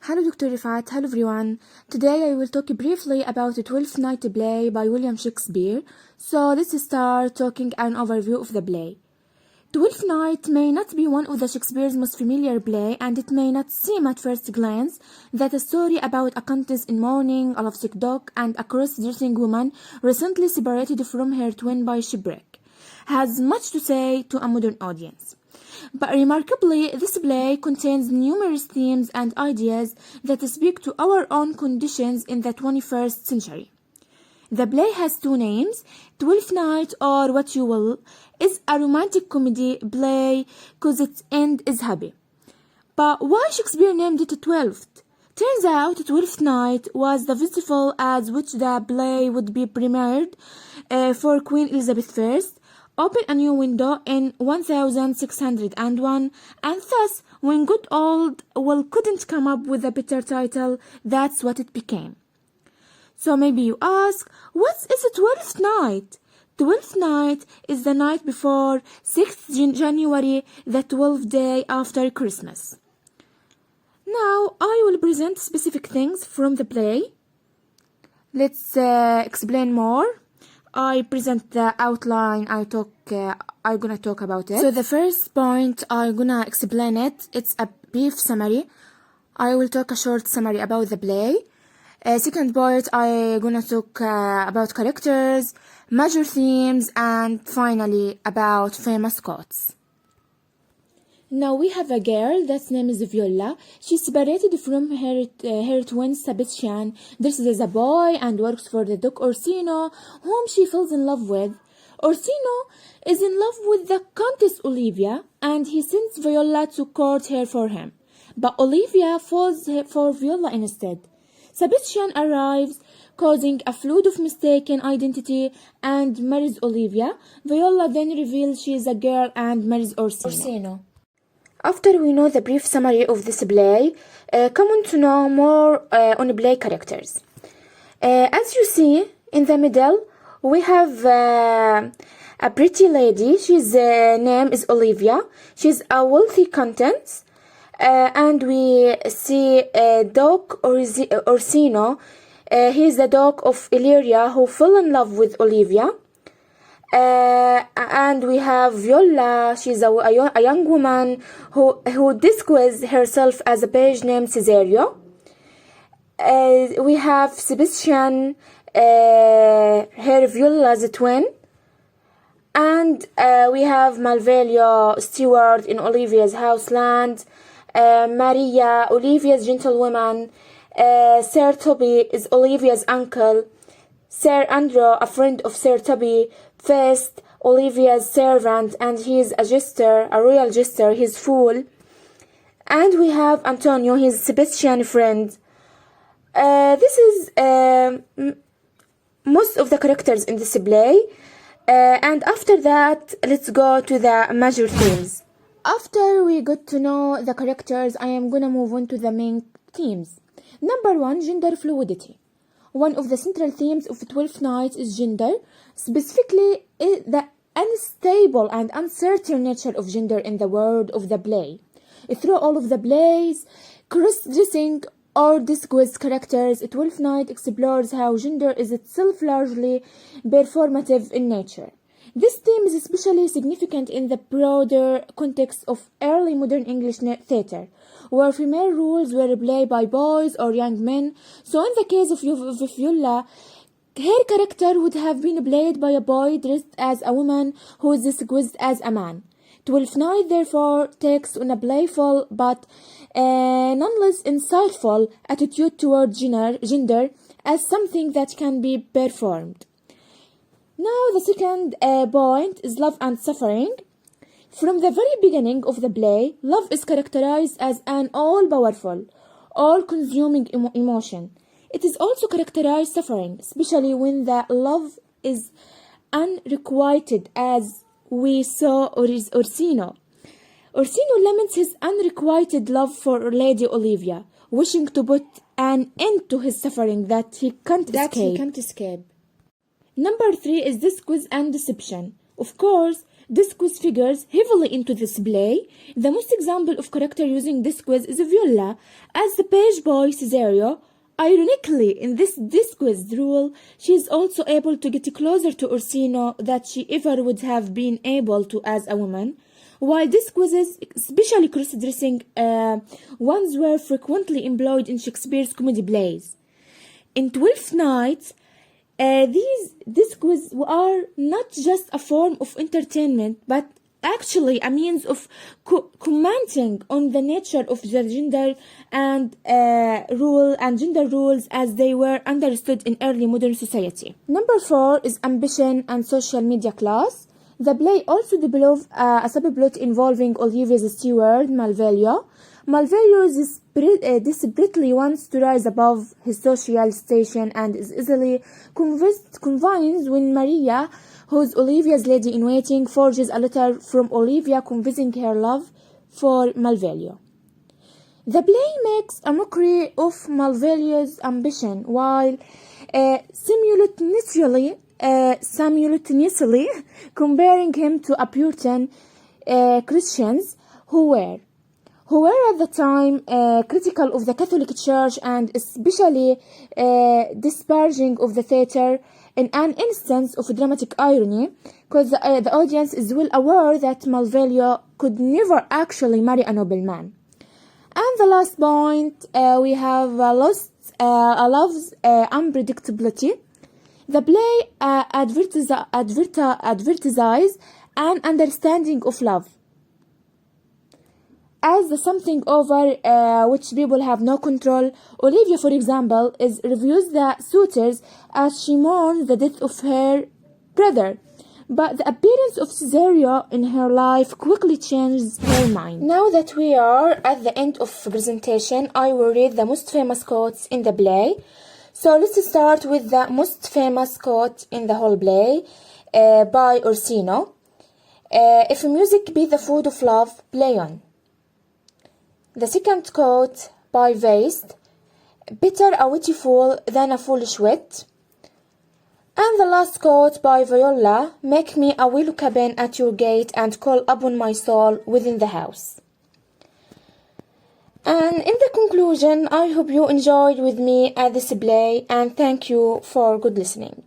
Hello Dr. Rifat, hello everyone. Today I will talk briefly about the Twelfth Night play by William Shakespeare. So let's start talking an overview of the play. Twelfth Night may not be one of the Shakespeare's most familiar play, and it may not seem at first glance that a story about a countess in mourning, a lovesick dog, and a cross-dressing woman recently separated from her twin by shipwreck has much to say to a modern audience. But remarkably, this play contains numerous themes and ideas that speak to our own conditions in the 21st century. The play has two names. Twelfth Night, or What You Will, is a romantic comedy play because its end is happy. But why Shakespeare named it Twelfth? Turns out Twelfth Night was the festival at which the play would be premiered for Queen Elizabeth I. Open a new window in 1601, and thus, when good old Will couldn't come up with a better title, that's what it became. So maybe you ask, what is a Twelfth Night? Twelfth Night is the night before 6th January, the 12th day after Christmas. Now, I will present specific things from the play. Let's explain more. I present the outline. I'm gonna talk about it. So the first point, I'm gonna explain it. It's a brief summary. I will talk a short summary about the play. Second point, I'm gonna talk about characters, major themes, and finally about famous quotes. Now we have a girl that's name is Viola. She's separated from her twin Sebastian, dresses as a boy and works for the Duke Orsino, whom she falls in love with. Orsino is in love with the Countess Olivia, and he sends Viola to court her for him. But Olivia falls for Viola instead. Sebastian arrives, causing a flood of mistaken identity, and marries Olivia. Viola then reveals she is a girl and marries Orsino. After we know the brief summary of this play, come on to know more on play characters. As you see in the middle, we have a pretty lady. She's name is Olivia. She's a wealthy countess, and we see Duke Orsino. He's the Duke of Illyria who fell in love with Olivia. And we have Viola. She's a young woman who disguises herself as a page named Cesario. We have Sebastian, her Viola's twin. And we have Malvolio, steward in Olivia's houseland. Maria, Olivia's gentlewoman. Sir Toby is Olivia's uncle. Sir Andrew, a friend of Sir Toby. First, Olivia's servant, and he's a jester, a royal jester, he's fool. And we have Antonio, his Sebastian friend. This is most of the characters in this play. And after that, let's go to the major themes. After we got to know the characters, I am gonna move on to the main themes. Number one, gender fluidity. One of the central themes of Twelfth Night is gender, specifically the unstable and uncertain nature of gender in the world of the play. Through all of the plays, cross-dressing or disguised characters, Twelfth Night explores how gender is itself largely performative in nature. This theme is especially significant in the broader context of early modern English theatre, where female roles were played by boys or young men. So in the case of Viola, her character would have been played by a boy dressed as a woman who is disguised as a man. Twelfth Night therefore takes on a playful but nonetheless insightful attitude toward gender as something that can be performed. Now the second point is love and suffering. From the very beginning of the play, love is characterized as an all-powerful, all-consuming emotion. It is also characterized suffering, especially when the love is unrequited, as we saw Orsino. Orsino laments his unrequited love for Lady Olivia, wishing to put an end to his suffering that he can't escape. Number 3 is disguise and deception. Of course, This quiz figures heavily into this play. The most example of character using this quiz is Viola as the page boy Cesario. Ironically, in this quiz rule, she is also able to get closer to Orsino than she ever would have been able to as a woman. While these quizzes, especially cross-dressing ones, were frequently employed in Shakespeare's comedy plays. In Twelfth Night, these quizzes are not just a form of entertainment, but actually a means of commenting on the nature of the gender and gender rules as they were understood in early modern society. Number 4 is ambition and social media class. The play also developed a subplot involving Olivia's steward, Malvolio. Malvolio desperately wants to rise above his social station and is easily convinced when Maria, who is Olivia's lady-in-waiting, forges a letter from Olivia confessing her love for Malvolio. The play makes a mockery of Malvolio's ambition while simultaneously comparing him to a Puritan Christians who were at the time critical of the Catholic Church and especially disparaging of the theater, in an instance of dramatic irony, because the audience is well aware that Malvolio could never actually marry a nobleman. And the last point, we have love's unpredictability. The play advertises an understanding of love as the something over which people have no control. Olivia, for example, reviews the suitors as she mourns the death of her brother. But the appearance of Cesario in her life quickly changes her mind. Now that we are at the end of the presentation, I will read the most famous quotes in the play. So let's start with the most famous quote in the whole play by Orsino. If music be the food of love, play on. The second quote by Weist, better a witty fool than a foolish wit. And the last quote by Viola, make me a willow cabin at your gate and call upon my soul within the house. And in the conclusion, I hope you enjoyed with me at this play and thank you for good listening.